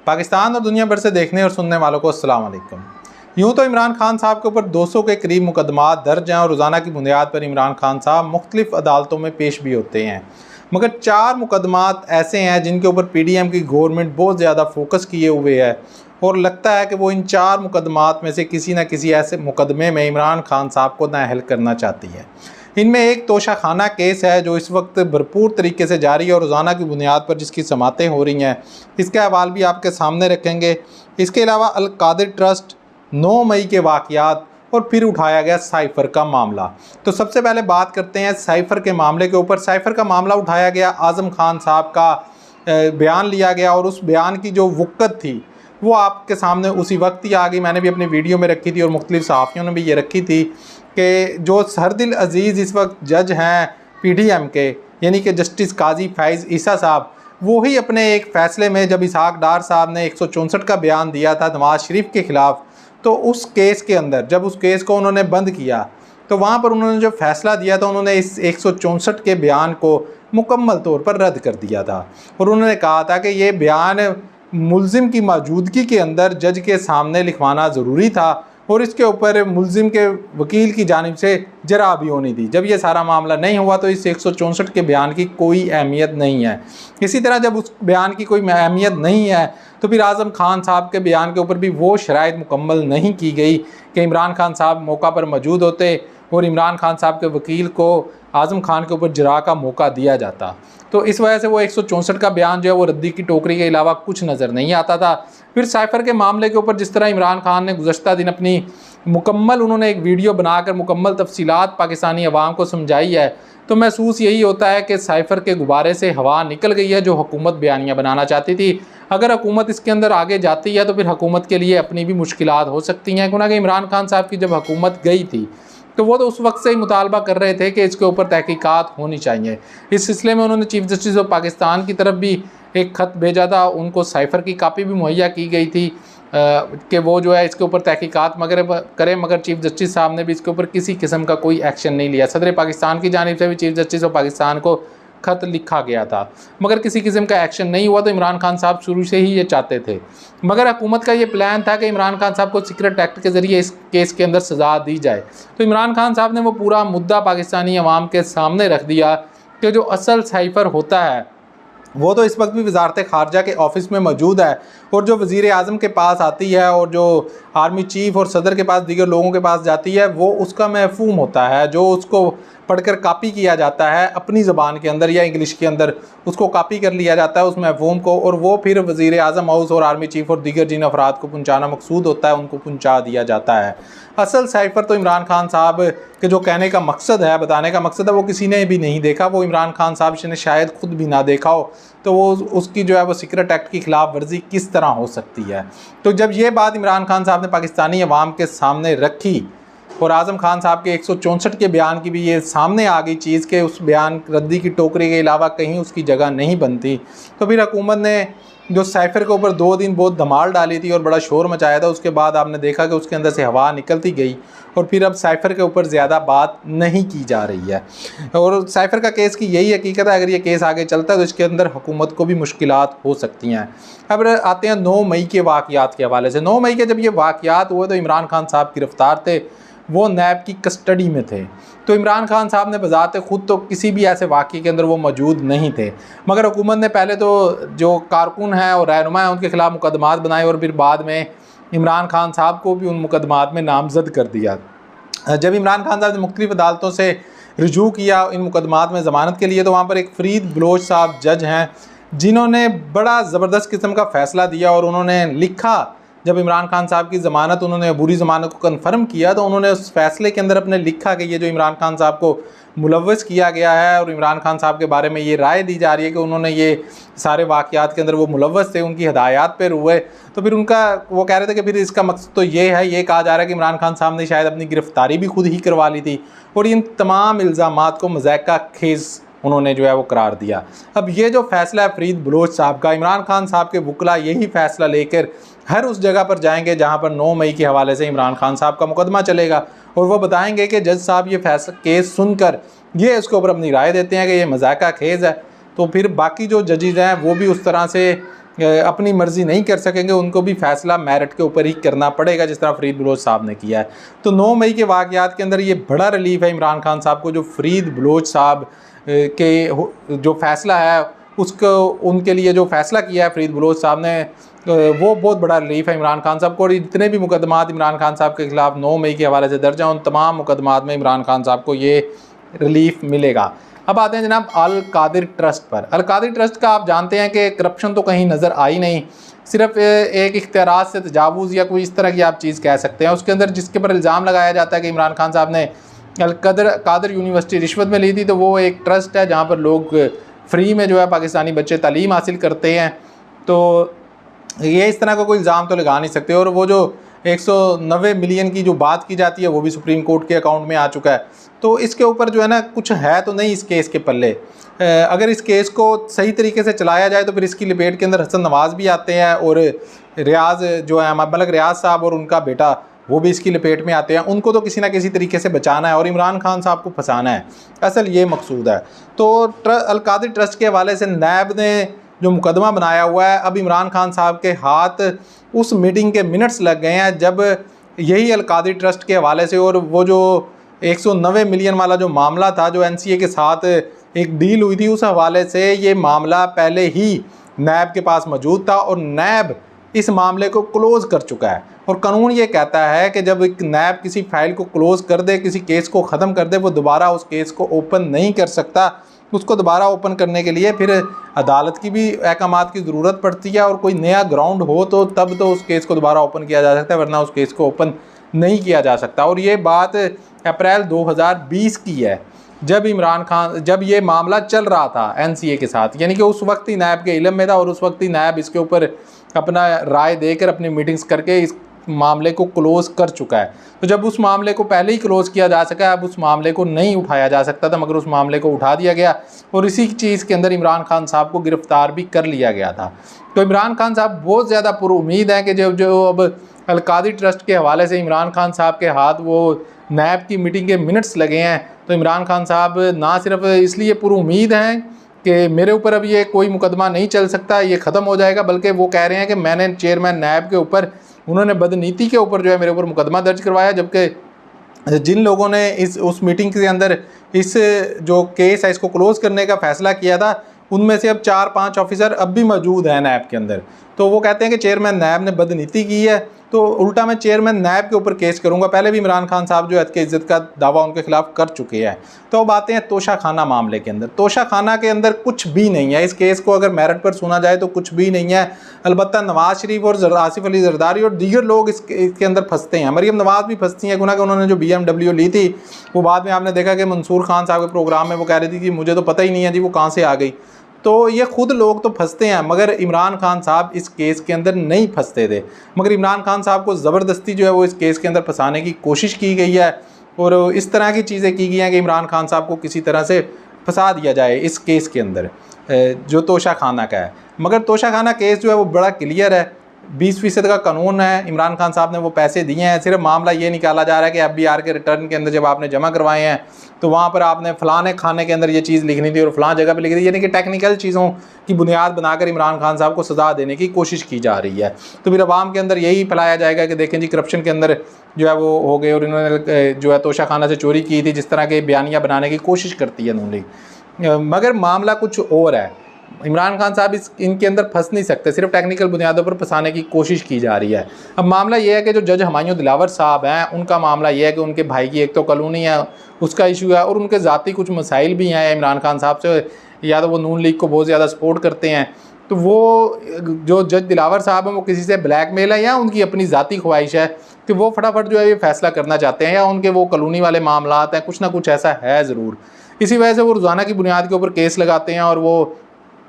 पाकिस्तान और दुनिया भर से देखने और सुनने वालों को अस्सलाम वालेकुम। यूँ तो इमरान खान साहब के ऊपर 200 के करीब मुकदमात दर्ज हैं और रोज़ाना की बुनियाद पर इमरान खान साहब मुख्तलिफ अदालतों में पेश भी होते हैं, मगर 4 मुकदमात ऐसे हैं जिनके ऊपर PDM की गवर्नमेंट बहुत ज़्यादा फोकस किए हुए है और लगता है कि वो इन 4 मुकदमात में से किसी न किसी ऐसे मुकदमे में इमरान खान साहब को नाअहल करना चाहती है। इनमें एक तोशाखाना केस है जो इस वक्त भरपूर तरीके से जारी है और रोज़ाना की बुनियाद पर जिसकी समातें हो रही हैं, इसके हवाले भी आपके सामने रखेंगे। इसके अलावा अल कादिर ट्रस्ट, 9 मई के वाक़यात और फिर उठाया गया साइफ़र का मामला। तो सबसे पहले बात करते हैं साइफ़र के मामले के ऊपर। साइफ़र का मामला उठाया गया, आज़म खान साहब का बयान लिया गया और उस बयान की जो वक़्त थी वो आपके सामने उसी वक्त ही आ गई। मैंने भी अपनी वीडियो में रखी थी और मुख्तलिफ सहाफ़ियों ने भी ये रखी थी कि जो सरदिल अजीज़ इस वक्त जज हैं PDM के, यानी कि जस्टिस काजी फैज़ ईसा साहब, वो ही अपने एक फ़ैसले में जब इसहाक डार साहब ने 164 का बयान दिया था नवाज़ शरीफ के ख़िलाफ़, तो उस केस के अंदर जब उस केस को उन्होंने बंद किया तो वहाँ पर उन्होंने जो फ़ैसला दिया था, उन्होंने इस 164 के बयान को मुकम्मल तौर पर रद्द कर दिया था और उन्होंने कहा था कि ये बयान मुल्ज़िम की मौजूदगी के अंदर जज के सामने लिखवाना ज़रूरी था और इसके ऊपर मुल्ज़िम के वकील की जानिब से जरा भी होनी थी। जब ये सारा मामला नहीं हुआ तो इस 164 के बयान की कोई अहमियत नहीं है। इसी तरह जब उस बयान की कोई अहमियत नहीं है तो फिर आज़म खान साहब के बयान के ऊपर भी वो शराइत मुकम्मल नहीं की गई कि इमरान खान साहब मौका पर मौजूद होते और इमरान खान साहब के वकील को आज़म खान के ऊपर जरा का मौका दिया जाता। तो इस वजह से वो 164 का बयान जो है वो रद्दी की टोकरी के अलावा कुछ नज़र नहीं आता था। फिर साइफ़र के मामले के ऊपर जिस तरह इमरान खान ने गुज़श्ता दिन अपनी मुकम्मल उन्होंने एक वीडियो बनाकर मुकम्मल तफसीलात पाकिस्तानी अवाम को समझाई है, तो महसूस यही होता है कि साइफ़र के गुब्बारे से हवा निकल गई है जो हुकूमत बयानियाँ बनाना चाहती थी। अगर हुकूमत इसके अंदर आगे जाती है तो फिर हुकूमत के लिए अपनी भी मुश्किलात हो सकती हैं, क्योंकि इमरान खान साहब की जब हुकूमत गई थी तो वो तो उस वक्त से ही मुतालबा कर रहे थे कि इसके ऊपर तहकीकात होनी चाहिए। इस सिलसिले में उन्होंने चीफ़ जस्टिस ऑफ पाकिस्तान की तरफ भी एक ख़त भेजा था, उनको साइफ़र की कापी भी मुहैया की गई थी कि वो जो है इसके ऊपर तहकीकात करें, मगर चीफ़ जस्टिस साहब ने भी इसके ऊपर किसी किस्म का कोई एक्शन नहीं लिया। सदर पाकिस्तान की जानिब से भी चीफ़ जस्टिस ऑफ पाकिस्तान को ख़त लिखा गया था, मगर किसी किस्म का एक्शन नहीं हुआ। तो इमरान खान साहब शुरू से ही ये चाहते थे, मगर हुकूमत का ये प्लान था कि इमरान खान साहब को सीक्रेट एक्ट के ज़रिए इस केस के अंदर सज़ा दी जाए। तो इमरान खान साहब ने वो पूरा मुद्दा पाकिस्तानी अवाम के सामने रख दिया कि जो असल साइफ़र होता है वो तो इस वक्त भी वजारत ख़ारजा के ऑफिस में मौजूद है और जो वज़ीर आज़म के पास आती है और जो आर्मी चीफ़ और सदर के पास दीगर लोगों के पास जाती है वो उसका महफूम होता है, जो उसको पढ़कर कापी किया जाता है अपनी ज़बान के अंदर या इंग्लिश के अंदर, उसको कापी कर लिया जाता है उस महफूम को, और वो फिर वज़ीर आज़म हाउस और आर्मी चीफ़ और दीगर जिन अफराद को पहुँचाना मकसूद होता है उनको पहुँचा दिया जाता है। असल साइफ़र तो इमरान खान साहब के जो कहने का मकसद है, बताने का मकसद है, वो किसी ने भी नहीं देखा। वो इमरान खान साहब ने शायद खुद भी ना देखा हो, तो वो उसकी जो है वो सीक्रेट एक्ट की खिलाफ वर्जी किस तरह हो सकती है। तो जब ये बात इमरान खान साहब ने पाकिस्तानी अवाम के सामने रखी और आज़म खान साहब के 164 के बयान की भी ये सामने आ गई चीज़ के उस बयान रद्दी की टोकरी के अलावा कहीं उसकी जगह नहीं बनती, तो फिर हुकूमत ने जो साइफ़र के ऊपर 2 दिन बहुत धमाल डाली थी और बड़ा शोर मचाया था। उसके बाद आपने देखा कि उसके अंदर से हवा निकलती गई और फिर अब साइफ़र के ऊपर ज़्यादा बात नहीं की जा रही है। और साइफ़र का केस की यही हकीकत है, अगर ये केस आगे चलता है तो इसके अंदर हुकूमत को भी मुश्किलात हो सकती हैं। अब आते हैं 9 मई के वाक़यात के हवाले से। 9 मई के जब ये वाक़यात हुए तो इमरान खान साहब गिरफ़्तार थे, वो नैब की कस्टडी में थे। तो इमरान खान साहब ने बज़ाते ख़ुद तो किसी भी ऐसे वाक़ये के अंदर वो मौजूद नहीं थे, मगर हुकूमत ने पहले तो जो कारकुन हैं और रहनुमा हैं उनके ख़िलाफ़ मुकदमात बनाए और फिर बाद में इमरान खान साहब को भी उन मुकदमात में नामज़द कर दिया। जब इमरान खान साहब ने मुख्तलिफ़ अदालतों से रुजू किया इन मुकदमात में ज़मानत के लिए, तो वहाँ पर एक फ़रीद बलोच साहब जज हैं जिन्होंने बड़ा ज़बरदस्त किस्म का फ़ैसला दिया और उन्होंने लिखा, जब इमरान खान साहब की ज़मानत उन्होंने अबूरी ज़मानत को कन्फर्म किया तो उन्होंने उस फैसले के अंदर अपने लिखा कि ये जो इमरान खान साहब को मुलव्वस किया गया है और इमरान खान साहब के बारे में ये राय दी जा रही है कि उन्होंने ये सारे वाक़यात के अंदर वो मुलव्वस थे, उनकी हदायत पर हुए, तो फिर उनका वो कह रहे थे कि फिर इसका मकसद तो ये है, ये कहा जा रहा है कि इमरान खान साहब ने शायद अपनी गिरफ़्तारी भी खुद ही करवा ली थी और इन तमाम इल्ज़ामात को मज़ाक़ा खेज़ उन्होंने जो है वो करार दिया। अब ये जो फ़ैसला है फ़रीद बलोच साहब का, इमरान खान साहब के वकला यही फ़ैसला लेकर हर उस जगह पर जाएंगे जहां पर 9 मई के हवाले से इमरान खान साहब का मुकदमा चलेगा और वो बताएंगे कि जज साहब ये फैसला केस सुनकर ये इसके ऊपर अपनी राय देते हैं कि ये मज़ाक़ा खेज़ है। तो फिर बाकी जो जजेज़ हैं वो भी उस तरह से अपनी मर्ज़ी नहीं कर सकेंगे, उनको भी फ़ैसला मेरिट के ऊपर ही करना पड़ेगा, जिस तरह फ़रीद बलोच साहब ने किया है। तो 9 मई के वाक़यात के अंदर ये बड़ा रिलीफ़ है इमरान खान साहब को, जो फ़रीद बलोच साहब के जो फ़ैसला है उसको, उनके लिए जो फ़ैसला किया है फ़रीद बलोच साहब ने, वो बहुत बड़ा रिलीफ़ है इमरान खान साहब को। और जितने भी मुकदमात इमरान खान साहब के ख़िलाफ़ 9 मई के हवाले से दर्ज हैं, उन तमाम मुकदमात में इमरान खान साहब को ये रिलीफ़ मिलेगा। अब आते हैं जनाब अल कादिर ट्रस्ट पर। अल कादिर ट्रस्ट का आप जानते हैं कि करप्शन तो कहीं नज़र आई नहीं, सिर्फ एक इख्तियारात से तजावुज़ या कोई इस तरह की आप चीज़ कह सकते हैं। उसके अंदर जिसके पर इल्ज़ाम लगाया जाता है कि इमरान खान साहब ने अल कादिर यूनिवर्सिटी रिश्वत में ली थी, तो वो एक ट्रस्ट है जहाँ पर लोग फ्री में जो है पाकिस्तानी बच्चे तालीम हासिल करते हैं। तो ये इस तरह का कोई इल्ज़ाम तो लगा नहीं सकते। और वो जो 190 मिलियन की जो बात की जाती है वो भी सुप्रीम कोर्ट के अकाउंट में आ चुका है। तो इसके ऊपर जो है ना कुछ है तो नहीं इस केस के पल्ले। अगर इस केस को सही तरीके से चलाया जाए तो फिर इसकी लपेट के अंदर हसन नवाज़ भी आते हैं और रियाज जो है मलक रियाज साहब और उनका बेटा वो भी इसकी लपेट में आते हैं। उनको तो किसी ना किसी तरीके से बचाना है और इमरान खान साहब को फंसाना है, असल ये मकसूद है। तो अल कादिर ट्रस्ट के हवाले से नैब ने जो मुकदमा बनाया हुआ है, अब इमरान खान साहब के हाथ उस मीटिंग के मिनट्स लग गए हैं जब यही अल कादिर ट्रस्ट के हवाले से और वो जो 190 मिलियन वाला जो मामला था जो NCA के साथ एक डील हुई थी, उस हवाले से ये मामला पहले ही नैब के पास मौजूद था और नैब इस मामले को क्लोज़ कर चुका है। और कानून ये कहता है कि जब एक नैब किसी फाइल को क्लोज़ कर दे, किसी केस को ख़त्म कर दे, वो दोबारा उस केस को ओपन नहीं कर सकता। उसको दोबारा ओपन करने के लिए फिर अदालत की भी अहकामात की ज़रूरत पड़ती है और कोई नया ग्राउंड हो तो तब तो उस केस को दोबारा ओपन किया जा सकता है, वरना उस केस को ओपन नहीं किया जा सकता। और ये बात अप्रैल 2020 की है, जब ये मामला चल रहा था NCA के साथ, यानी कि उस वक्त ही नैब के इल्म में था और उस वक्त ही नैब इसके ऊपर अपना राय देकर अपनी मीटिंग्स करके इस मामले को क्लोज़ कर चुका है। तो जब उस मामले को पहले ही क्लोज़ किया जा सका, अब उस मामले को नहीं उठाया जा सकता था, मगर उस मामले को उठा दिया गया और इसी चीज़ के अंदर इमरान खान साहब को गिरफ़्तार भी कर लिया गया था। तो इमरान खान साहब बहुत ज़्यादा पुरुम्मीद हैं कि जो अब अल कादिर ट्रस्ट के हवाले से इमरान खान साहब के हाथ वो नैब की मीटिंग के मिनट्स लगे हैं, तो इमरान खान साहब ना सिर्फ इसलिए पुरुम्मीद हैं कि मेरे ऊपर अब ये कोई मुकदमा नहीं चल सकता, ये ख़त्म हो जाएगा, बल्कि वो कह रहे हैं कि मैंने चेयरमैन नैब के ऊपर, उन्होंने बदनीति के ऊपर जो है मेरे ऊपर मुकदमा दर्ज करवाया, जबकि जिन लोगों ने उस मीटिंग के अंदर इस जो केस है इसको क्लोज़ करने का फ़ैसला किया था, उनमें से अब 4-5 ऑफिसर अब भी मौजूद हैं नैब के अंदर। तो वो कहते हैं कि चेयरमैन नैब ने बदनीति की है, तो उल्टा मैं चेयरमैन नैब के ऊपर केस करूंगा। पहले भी इमरान खान साहब जो हद के इज़्ज़त का दावा उनके खिलाफ कर चुके हैं। तो अब आते हैं तोशा खाना मामले के अंदर। तोशा खाना के अंदर कुछ भी नहीं है, इस केस को अगर मेरिट पर सुना जाए तो कुछ भी नहीं है। अलबत्ता नवाज़ शरीफ और आसिफ अली जरदारी और दीगर लोग इसके अंदर फंसते हैं। मरीम नवाज़ भी फंसती हैं, गुना कि उन्होंने जो BMW ली थी वो बाद में आपने देखा कि मंसूर खान साहब के प्रोग्राम में वो कह रही थी कि मुझे तो पता ही नहीं है जी वो कहाँ से आ गई। तो ये खुद लोग तो फंसते हैं, मगर इमरान खान साहब इस केस के अंदर नहीं फंसते थे, मगर इमरान खान साहब को ज़बरदस्ती जो है वो इस केस के अंदर फंसाने की कोशिश की गई है और इस तरह की चीज़ें की गई हैं कि इमरान खान साहब को किसी तरह से फंसा दिया जाए इस केस के अंदर जो तोशा खाना का है। मगर तोशा खाना केस जो है वो बड़ा क्लियर है, 20% का कानून है, इमरान खान साहब ने वो पैसे दिए हैं। सिर्फ मामला ये निकाला जा रहा है कि FBR के रिटर्न के अंदर जब आपने जमा करवाए हैं तो वहाँ पर आपने फ़लाने खाने के अंदर ये चीज़ लिखनी थी और फ़लाँ जगह पे लिखी थी, यानी कि टेक्निकल चीज़ों की बुनियाद बनाकर इमरान खान साहब को सज़ा देने की कोशिश की जा रही है। तो फिर आवाम के अंदर यही फैलाया जाएगा कि देखें जी करप्शन के अंदर जो है वो हो गए और इन्होंने जो है तोशा खाना से चोरी की थी, जिस तरह के बयानियाँ बनाने की कोशिश करती है नून लीग। मगर मामला कुछ और है। इमरान खान साहब इनके अंदर फंस नहीं सकते, सिर्फ टेक्निकल बुनियादों पर फंसाने की कोशिश की जा रही है। अब मामला ये है कि जो जज हुमायूं दिलावर साहब हैं उनका मामला ये है कि उनके भाई की एक तो कॉलोनी है उसका इशू है और उनके ज़ाती कुछ मसाइल भी हैं इमरान खान साहब से, या तो वो नून लीग को बहुत ज़्यादा सपोर्ट करते हैं। तो वो जो जज दिलावर साहब हैं वो किसी से ब्लैकमेल है या उनकी अपनी ज़ाती ख्वाहिश है कि वो फटाफट जो है ये फैसला करना चाहते हैं, या उनके वो कॉलोनी वाले मामला हैं, कुछ ना कुछ ऐसा है ज़रूर। इसी वजह से वो रोज़ाना की बुनियाद के ऊपर केस लगाते हैं और वो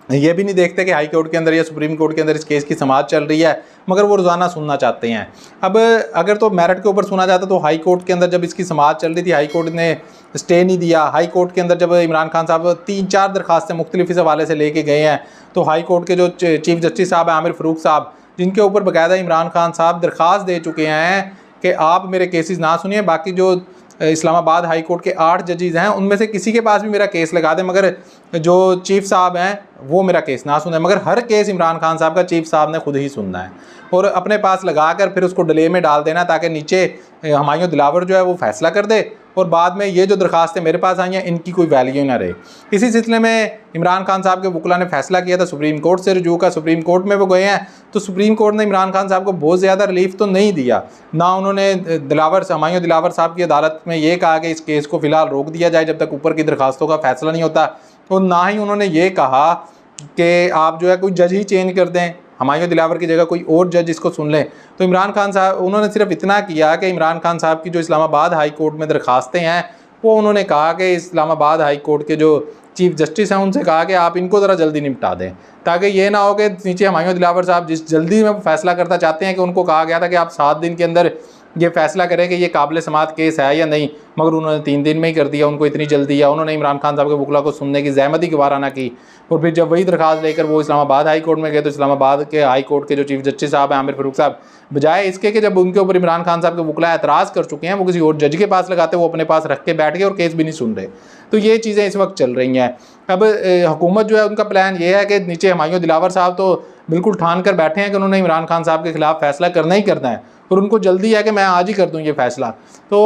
ये भी नहीं देखते कि हाई कोर्ट के अंदर या सुप्रीम कोर्ट के अंदर इस केस की समाअत चल रही है, मगर वो रोज़ाना सुनना चाहते हैं। अब अगर तो मेरिट के ऊपर सुना जाता तो हाई कोर्ट के अंदर जब इसकी समाअत चल रही थी हाई कोर्ट ने स्टे नहीं दिया। हाई कोर्ट के अंदर जब इमरान खान साहब 3-4 दरखास्तें मुख्तलिफ इस हवाले से लेके गए हैं, तो हाई कोर्ट के जो चीफ जस्टिस साहब हैं आमिर फ़ारूक साहब, जिनके ऊपर बाकायदा इमरान खान साहब दरख्वास्त दे चुके हैं कि आप मेरे केसेस ना सुनिए, बाकी जो इस्लामाबाद हाई कोर्ट के 8 जजेज़ हैं, उनमें से किसी के पास भी मेरा केस लगा दें, मगर जो चीफ साहब हैं वो मेरा केस ना सुने। मगर हर केस इमरान खान साहब का चीफ साहब ने खुद ही सुनना है और अपने पास लगा कर फिर उसको डिले में डाल देना, ताकि नीचे हुमायूं दिलावर जो है वो फैसला कर दे और बाद में ये जो दरखास्तें मेरे पास आई हैं इनकी कोई वैल्यू ना रहे। इसी सिलसिले में इमरान खान साहब के वकला ने फैसला किया था सुप्रीम कोर्ट से रजू का। सुप्रीम कोर्ट में वो गए हैं तो सुप्रीम कोर्ट ने इमरान खान साहब को बहुत ज़्यादा रिलीफ तो नहीं दिया, ना उन्होंने हुमायूं दिलावर साहब की अदालत में ये कहा कि इस केस को फ़िलहाल रोक दिया जाए जब तक ऊपर की दरखास्तों का फैसला नहीं होता, और ना ही उन्होंने ये कहा कि आप जो है कोई जज ही चेंज कर दें, हुमायूं दिलावर की जगह कोई और जज इसको सुन लें। तो इमरान खान साहब उन्होंने सिर्फ इतना किया कि इमरान खान साहब की जो इस्लामाबाद हाई कोर्ट में दरखास्तें हैं वो उन्होंने कहा कि इस्लामाबाद हाई कोर्ट के जो चीफ जस्टिस हैं उनसे कहा कि आप इनको ज़रा जल्दी निपटा दें, ताकि ये ना हो कि नीचे हुमायूं दिलावर साहब जिस जल्दी में फैसला करता चाहते हैं कि उनको कहा गया था कि आप 7 दिन के अंदर ये फैसला करें कि ये काबिल समात केस है या नहीं, मगर उन्होंने 3 दिन में ही कर दिया, उनको इतनी जल्दी है। उन्होंने इमरान खान साहब के वकला को सुनने की ज़हमत ही गवारा ना की, और फिर जब वही दरखास्त लेकर वो इस्लामाबाद हाई कोर्ट में गए तो इस्लामाबाद के हाई कोर्ट के जो चीफ जस्टिस साहब हैं आमिर फ़ारूक साहब, बजाय इसके कि जब उनके ऊपर इमरान खान साहब के वकला एतराज़ कर चुके हैं वो किसी और जज के पास लगाते, वो अपने पास रख के बैठ गए और केस भी नहीं सुन रहे। तो ये चीज़ें इस वक्त चल रही हैं। अब हुकूमत जो है उनका प्लान ये है कि नीचे हुमायूं दिलावर साहब तो बिल्कुल ठान कर बैठे हैं कि उन्होंने इमरान खान साहब के खिलाफ फैसला करना ही करना है और उनको जल्दी है कि मैं आज ही कर दूं ये फैसला। तो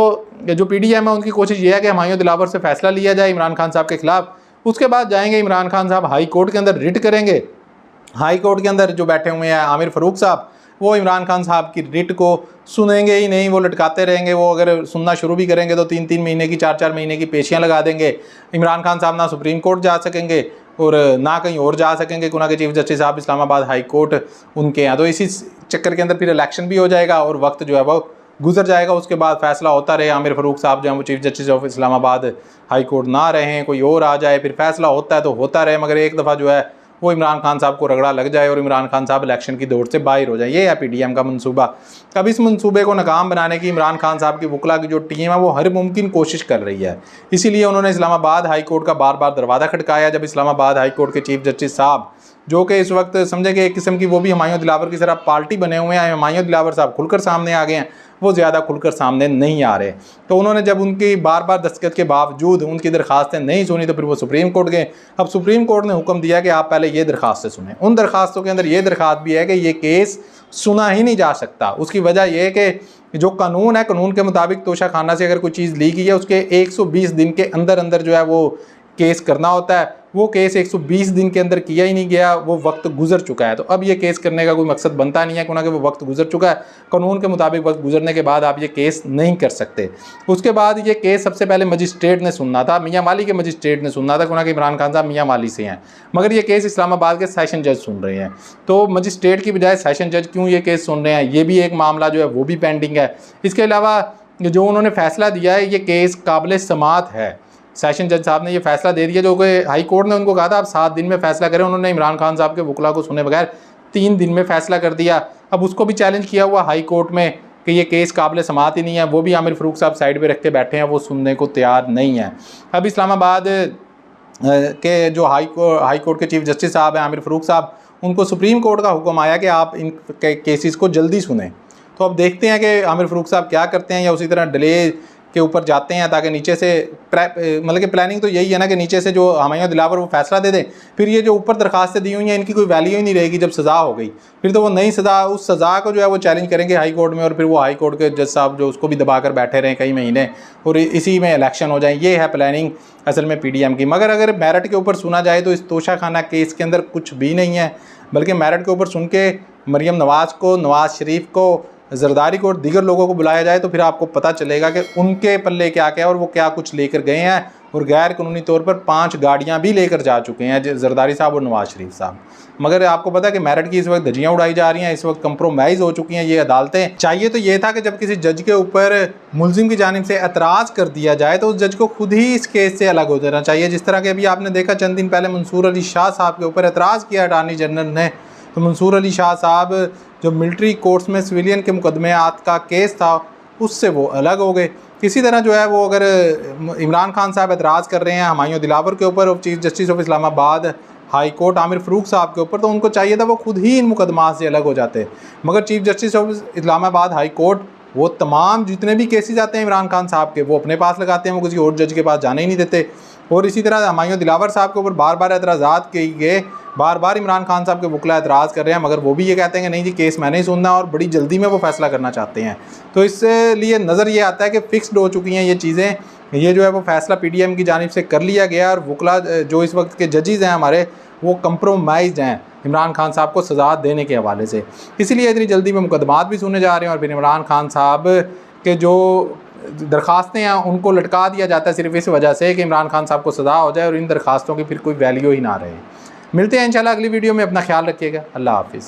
जो PDM है उनकी कोशिश ये है कि हुमायूं दिलावर से फैसला लिया जाए इमरान खान साहब के खिलाफ, उसके बाद जाएंगे इमरान खान साहब हाई कोर्ट के अंदर रिट करेंगे। हाई कोर्ट के अंदर जो बैठे हुए हैं आमिर फ़ारूक साहब, वो इमरान खान साहब की रिट को सुनेंगे ही नहीं, वो लटकाते रहेंगे। वो अगर सुनना शुरू भी करेंगे तो 3-3 महीने की 4-4 महीने की पेशियाँ लगा देंगे। इमरान खान साहब ना सुप्रीम कोर्ट जा सकेंगे और ना कहीं और जा सकेंगे, गुना के चीफ जस्टिस साहब इस्लामाबाद हाई कोर्ट उनके हैं। तो इसी चक्कर के अंदर फिर इलेक्शन भी हो जाएगा और वक्त जो है वो गुजर जाएगा। उसके बाद फैसला होता रहे, आमिर फ़ारूक साहब जो हैं वो chief justice of Islamabad high court ना रहें, कोई और आ जाए, फिर फैसला होता है तो होता रहे, मगर एक दफ़ा जो है वो इमरान खान साहब को रगड़ा लग जाए और इमरान खान साहब इलेक्शन की दौड़ से बाहर हो जाए। ये है PDM का मंसूबा। अब इस मंसूबे को नाकाम बनाने की इमरान खान साहब की वकला की जो टीम है वो हर मुमकिन कोशिश कर रही है। इसीलिए उन्होंने इस्लामाबाद हाई कोर्ट का बार बार दरवाज़ा खटकाया। जब इस्लामाबाद हाई कोर्ट के चीफ जस्टिस साहब, जो कि इस वक्त समझे कि एक किस्म की वो भी हुमायूं दिलावर की तरह पार्टी बने हुए हैं, हुमायूं दिलावर साहब खुलकर सामने आ गए हैं, वो ज़्यादा खुलकर सामने नहीं आ रहे। तो उन्होंने जब उनकी बार बार दस्तखत के बावजूद उनकी दरखास्तें नहीं सुनी तो फिर वो सुप्रीम कोर्ट गए। अब सुप्रीम कोर्ट ने हुक्म दिया कि आप पहले ये दरखास्तें सुनें। उन दरखास्तों के अंदर ये दरखास्त भी है कि ये केस सुना ही नहीं जा सकता। उसकी वजह यह है कि जो कानून है, कानून के मुताबिक तोशाखाना से अगर कोई चीज़ ली गई है उसके 120 दिन के अंदर अंदर जो है वो केस करना होता है। वो केस 120 दिन के अंदर किया ही नहीं गया, वो वक्त गुजर चुका है। तो अब ये केस करने का कोई मकसद बनता नहीं है, क्योंकि वो वक्त गुजर चुका है। कानून के मुताबिक वक्त गुजरने के बाद आप ये केस नहीं कर सकते। उसके बाद ये केस सबसे पहले मजिस्ट्रेट ने सुनना था, मियाँ वाली के मजिस्ट्रेट ने सुनना था, क्योंकि इमरान खान साहब मियाँ वाली से हैं, मगर ये केस इस्लामाबाद के सेशन जज सुन रहे हैं। तो मजिस्ट्रेट की बजाय सेशन जज क्यों ये केस सुन रहे हैं, ये भी एक मामला जो है वो भी पेंडिंग है। इसके अलावा जो उन्होंने फैसला दिया है, ये केस काबिल समात है। सेशन जज साहब ने ये फैसला दे दिया, जो कि हाई कोर्ट ने उनको कहा था आप 7 दिन में फैसला करें। उन्होंने इमरान खान साहब के वकला को सुने बगैर 3 दिन में फैसला कर दिया। अब उसको भी चैलेंज किया हुआ हाई कोर्ट में कि ये केस काबिल समात ही नहीं है। वो भी आमिर फ़ारूक साहब साइड पे रख के बैठे हैं, वो सुनने को तैयार नहीं है। अब इस्लामाबाद के जो हाई कोर्ट के चीफ जस्टिस साहब हैं आमिर फ़ारूक साहब, उनको सुप्रीम कोर्ट का हुक्म आया कि आप इन केसेस को जल्दी सुने। तो अब देखते हैं कि आमिर फ़ारूक साहब क्या करते हैं, या उसी तरह डिले के ऊपर जाते हैं ताकि नीचे से मतलब कि प्लानिंग तो यही है ना कि नीचे से जो हुमायूं दिलावर वो फैसला दे दें, फिर ये जो ऊपर दरखास्तें दी हुई हैं इनकी कोई वैल्यू ही नहीं रहेगी। जब सज़ा हो गई फिर तो वो नई सज़ा, उस सज़ा को जो है वो चैलेंज करेंगे हाई कोर्ट में, और फिर वो हाई कोर्ट के जज साहब जो उसको भी दबा कर बैठे रहें कई महीने और इसी में इलेक्शन हो जाए। ये है प्लानिंग असल में PDM की। मगर अगर मेरिट के ऊपर सुना जाए तो इस तोशाखाना केस के अंदर कुछ भी नहीं है, बल्कि मेरिट के ऊपर सुन के मरीम नवाज़ को, नवाज़ शरीफ को, जरदारी को और दीगर लोगों को बुलाया जाए तो फिर आपको पता चलेगा कि उनके पल्ले क्या क्या और वो क्या कुछ लेकर गए हैं। और गैर कानूनी तौर पर 5 गाड़ियां भी लेकर जा चुके हैं जरदारी साहब और नवाज शरीफ साहब। मगर आपको पता है कि मेरिट की इस वक्त धज्जियां उड़ाई जा रही हैं, इस वक्त कंप्रोमाइज़ हो चुकी हैं ये अदालतें। चाहिए तो ये था कि जब किसी जज के ऊपर मुलजिम की जानिब से एतराज़ कर दिया जाए तो उस जज को खुद ही इस केस से अलग हो जाना चाहिए। जिस तरह के अभी आपने देखा चंद दिन पहले मंसूर अली शाह साहब के ऊपर एतराज़ किया अटार्नी जनरल ने, तो मंसूर अली शाह साहब जो मिलिट्री कोर्ट्स में सिविलियन के मुकदमेआत का केस था उससे वो अलग हो गए। इसी तरह जो है वो अगर इमरान खान साहब एतराज़ कर रहे हैं हुमायूं दिलावर के ऊपर और chief justice of Islamabad high court Aamir Farooq साहब के ऊपर, तो उनको चाहिए था वो खुद ही इन मुकदमात से अलग हो जाते। मगर chief justice of Islamabad high court वो तमाम जितने भी केसेस आते हैं इमरान खान साहब के वो अपने पास लगाते हैं, वो किसी और जज के पास जाने ही नहीं देते। और इसी तरह हुमायूं दिलावर साहब के ऊपर बार बार एतराज़ात किए गए, बार बार इमरान खान साहब के वकला एतराज़ कर रहे हैं, मगर वो भी ये कहते हैं कि नहीं जी केस मैंने ही सुनना और बड़ी जल्दी में वो फैसला करना चाहते हैं। तो इसलिए नज़र ये आता है कि फ़िक्स्ड हो चुकी हैं ये चीज़ें, ये जो है वो फैसला PTM की जानिब से कर लिया गया और वकला जो इस वक्त के जजेज़ हैं हमारे वो कंप्रोमाइज़ हैं इमरान खान साहब को सज़ा देने के हवाले से। इसीलिए इतनी जल्दी में मुकदमात भी सुने जा रहे हैं और फिर इमरान खान साहब के जो दरखास्तें हैं उनको लटका दिया जाता है सिर्फ इस वजह से कि इमरान खान साहब को सज़ा हो जाए और इन दरखास्तों की फिर कोई वैल्यू ही ना रहे। मिलते हैं इंशाल्लाह अगली वीडियो में, अपना ख्याल रखिएगा। अल्लाह हाफिज़।